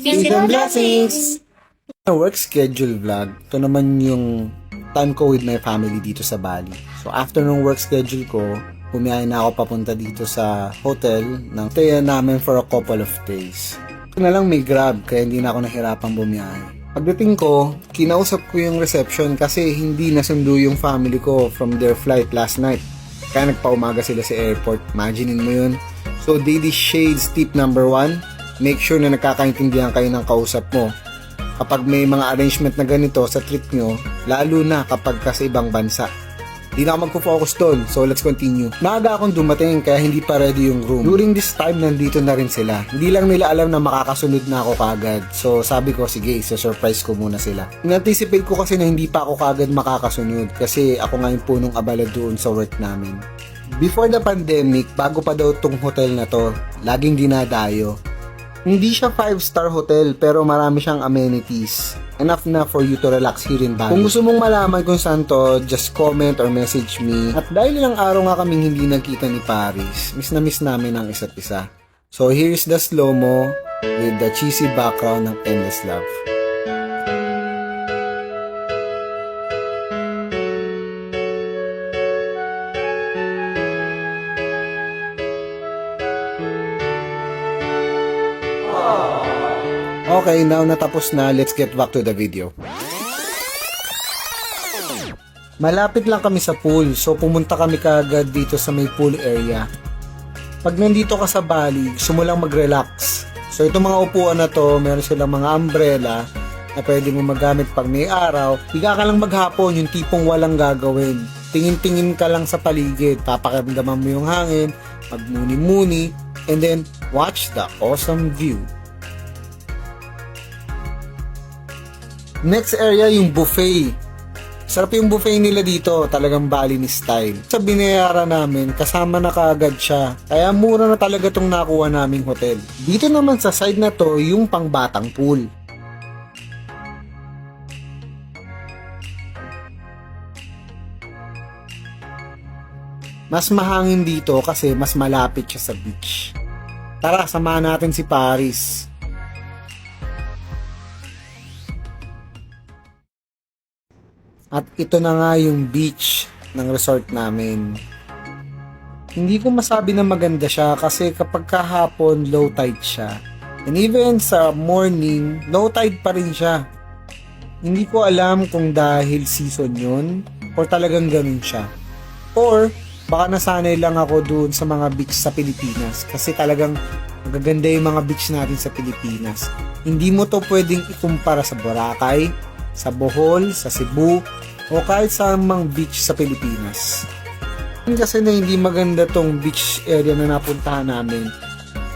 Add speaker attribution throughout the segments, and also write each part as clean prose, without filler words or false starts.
Speaker 1: Peace and blessings!
Speaker 2: Work schedule vlog. Ito naman yung time ko with my family dito sa Bali. So after ng work schedule ko, bumiyahe na ako papunta dito sa hotel ng stay namin for a couple of days. Ito na lang may Grab kaya hindi na ako nahirapang bumiyahe. Pagdating ko, kinausap ko yung reception kasi hindi nasundo yung family ko from their flight last night. Kaya nagpaumaga sila sa airport. Imaginein mo yun. So Daily Shades tip number 1, make sure na nakakaintindihan kayo ng kausap mo. Kapag may mga arrangement na ganito sa trip nyo, lalo na kapag ka sa ibang bansa. Hindi na ako magpo-focus doon, so let's continue. Maaga akong dumating kaya hindi pa ready yung room. During this time, nandito na rin sila. Hindi lang nila alam na makakasunod na ako kagad. So sabi ko, sige, surprise ko muna sila. In-anticipate ko kasi na hindi pa ako kagad makakasunod kasi ako nga yung punong abala doon sa work namin. Before the pandemic, bago pa daw tong hotel na to, laging dinadayo. Hindi siya 5-star hotel pero marami siyang amenities. Enough na for you to relax here in Bali. Kung gusto mong malaman kung saan to, just comment or message me. At dahil ilang araw nga kaming hindi nagkita ni Paris, miss na miss namin ang isa't isa. So here's the slow-mo with the cheesy background ng Endless Love. Okay, now natapos na, let's get back to the video. Malapit lang kami sa pool, so pumunta kami kaagad dito sa may pool area. Pag nandito ka sa Bali, gusto mo lang mag-relax. So itong mga upuan na to, meron silang mga umbrella na pwede mo magamit pag may araw. Higa ka lang maghapon, yung tipong walang gagawin. Tingin-tingin ka lang sa paligid, papakiramdaman mo yung hangin, magmuni-muni, and then watch the awesome view. Next area yung buffet. Sarap yung buffet nila dito, talagang Balinese style. Sa binayaran namin, kasama na kaagad siya. Kaya mura na talaga tong nakuha naming hotel. Dito naman sa side na to, yung pangbatang pool. Mas mahangin dito kasi mas malapit siya sa beach. Tara, samahan natin si Paris. At ito na nga yung beach ng resort namin. Hindi ko masabi na maganda siya kasi kapag kahapon low tide siya. And even sa morning, low tide pa rin siya. Hindi ko alam kung dahil season yun or talagang ganun siya. Or baka nasanay lang ako doon sa mga beach sa Pilipinas kasi talagang magaganda yung mga beach natin sa Pilipinas. Hindi mo to pwedeng ikumpara sa Boracay, sa Bohol, sa Cebu, o kahit sa mang beach sa Pilipinas. Kasi na hindi maganda tong beach area na napuntahan namin.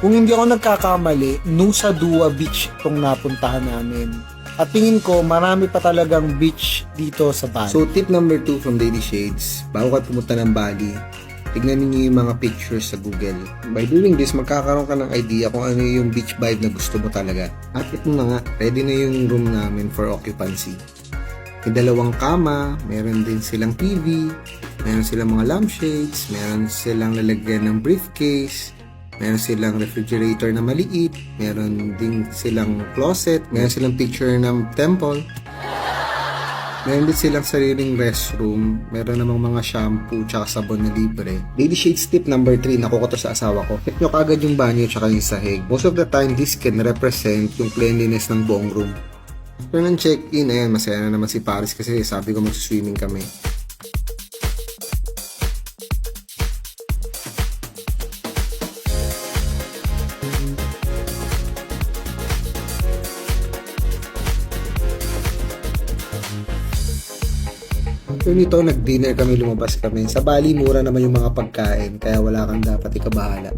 Speaker 2: Kung hindi ako nagkakamali, Nusa Dua Beach itong napuntahan namin. At tingin ko, marami pa talagang beach dito sa Bali. So tip number 2 from Daily Shades, bago ka pumunta ng Bali, tignan niyo yung mga pictures sa Google. By doing this, magkakaroon ka ng idea kung ano yung beach vibe na gusto mo talaga. At ito na nga, ready na yung room namin for occupancy. May 2 kama, meron din silang TV, meron silang mga lampshades, meron silang lalagyan ng briefcase, meron silang refrigerator na maliit, meron din silang closet, meron silang picture ng temple, meron din silang sariling restroom, meron namang mga shampoo tsaka sabon na libre. Daily Shades tip number 3, nakuha ko to sa asawa ko. Check nyo kagad yung banyo tsaka yung sahig. Most of the time, this can represent yung cleanliness ng buong room. After ng check-in, ayan, masaya na naman si Paris kasi sabi ko mag-swimming kami. After nito, nag-dinner kami, lumabas kami. Sa Bali, mura naman yung mga pagkain, kaya wala kang dapat ikabahala.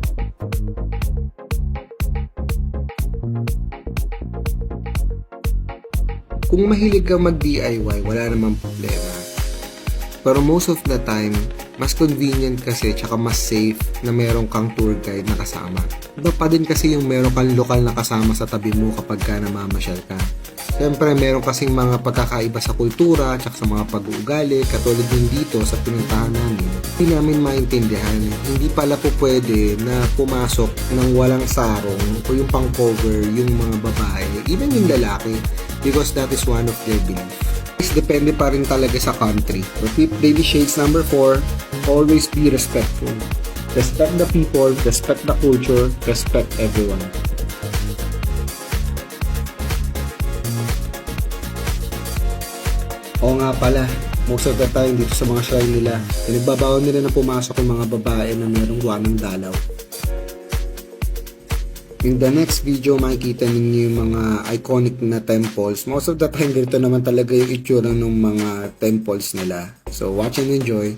Speaker 2: Kung mahilig ka mag-DIY, wala namang problema. Pero most of the time, mas convenient kasi tsaka mas safe na meron kang tour guide na kasama. Iba pa din kasi yung meron kang lokal na kasama sa tabi mo kapag ka namamasyal ka. Siyempre, meron kasing mga pagkakaiba sa kultura at sa mga pag-uugali, katulad din dito sa pinuntahan namin. Hindi namin maintindihan, hindi pala po pwede na pumasok ng walang sarong o yung pang-cover yung mga babae, even yung lalaki, because that is one of their belief. Depende pa rin talaga sa country. Repeat Baby Shades number 4, always be respectful. Respect the people, respect the culture, respect everyone. Oo nga pala, most of the time dito sa mga shrine nila, pinagbabawal nila na pumasok yung mga babae na mayroong buwanang dalaw. In the next video, makikita ninyo yung mga iconic na temples. Most of the time, dito naman talaga yung itsura ng mga temples nila. So, watch and enjoy.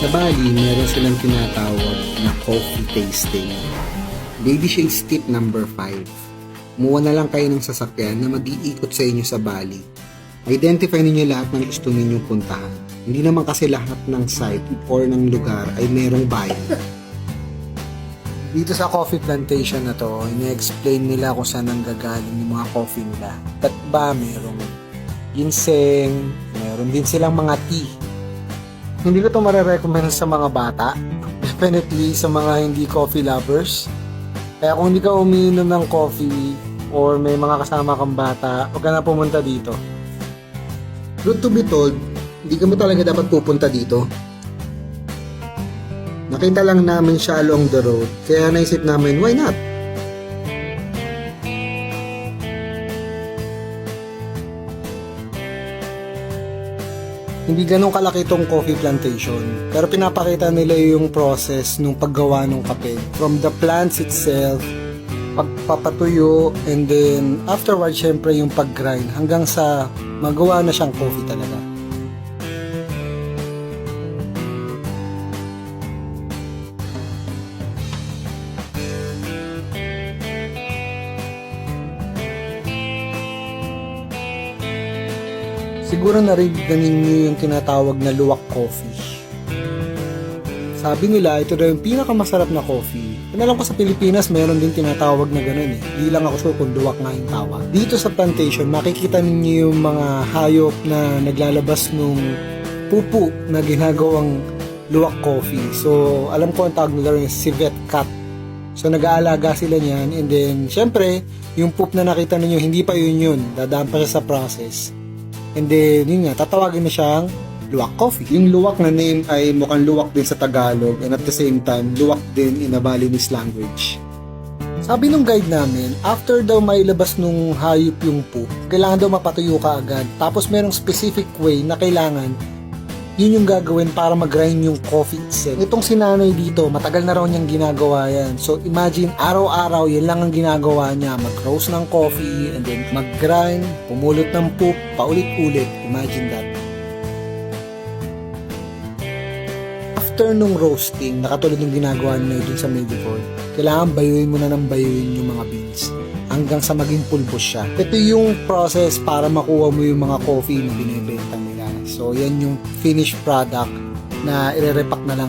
Speaker 2: Sa Bali, meron silang tinatawag na coffee tasting. Baby Shades tip number 5. Muha na lang kayo ng sasakyan na mag-iikot sa inyo sa Bali. Identify ninyo lahat ng gusto ninyong puntahan. Hindi naman kasi lahat ng site or ng lugar ay merong bayad. Dito sa coffee plantation na to, ina-explain nila kung saan nanggagaling yung mga coffee nila. At ba merong ginseng, meron din silang mga tea. Hindi ko ito marirecommend sa mga bata. Definitely sa mga hindi coffee lovers. Kaya kung hindi ka umiinom ng coffee or may mga kasama kang bata, huwag ka na pumunta dito. Truth to be told, hindi ka mo talaga dapat pupunta dito. Nakita lang namin siya along the road, kaya naisip namin, why not? Hindi ganun kalaki itong coffee plantation, pero pinapakita nila yung process nung paggawa ng kape. From the plants itself, pagpapatuyo, and then afterward, syempre yung pag-grind hanggang sa magawa na siyang coffee talaga. Siguro narinig na ninyo yung tinatawag na luwak coffee. Sabi nila, ito daw yung pinakamasarap na coffee. Alam ko sa Pilipinas, meron din tinatawag na ganun eh. Hindi lang ako sure kung luwak nga yung tawag. Dito sa plantation, makikita ninyo yung mga hayop na naglalabas nung pupu na ginagawang luwak coffee. So, alam ko ang tawag nila rin civet cat. So, nag-aalaga sila niyan. And then, syempre, yung poop na nakita ninyo, hindi pa yun. Dadaan pa siya sa process. And then, yun nga, tatawagin na siyang luwak coffee. Yung luwak na name ay mukhang luwak din sa Tagalog and at the same time, luwak din in a Balinese language. Sabi nung guide namin, after daw mailabas nung hayop yung poop, kailangan daw mapatuyo ka agad. Tapos merong specific way na kailangan yun yung gagawin para mag-grind yung coffee itself. Itong sinanay dito, matagal na raw niyang ginagawa yan. So imagine, araw-araw, yan lang ang ginagawa niya. Mag-roast ng coffee, and then mag-grind, pumulot ng poop, paulit-ulit. Imagine that. After nung roasting, nakatulad yung ginagawa niya dun sa Mediford, kailangan bayuin mo na ng bayuin yung mga beans hanggang sa maging pulbos siya. Ito yung process para makuha mo yung mga coffee na binibenta nila. So, yan yung finished product na ire-repack na lang.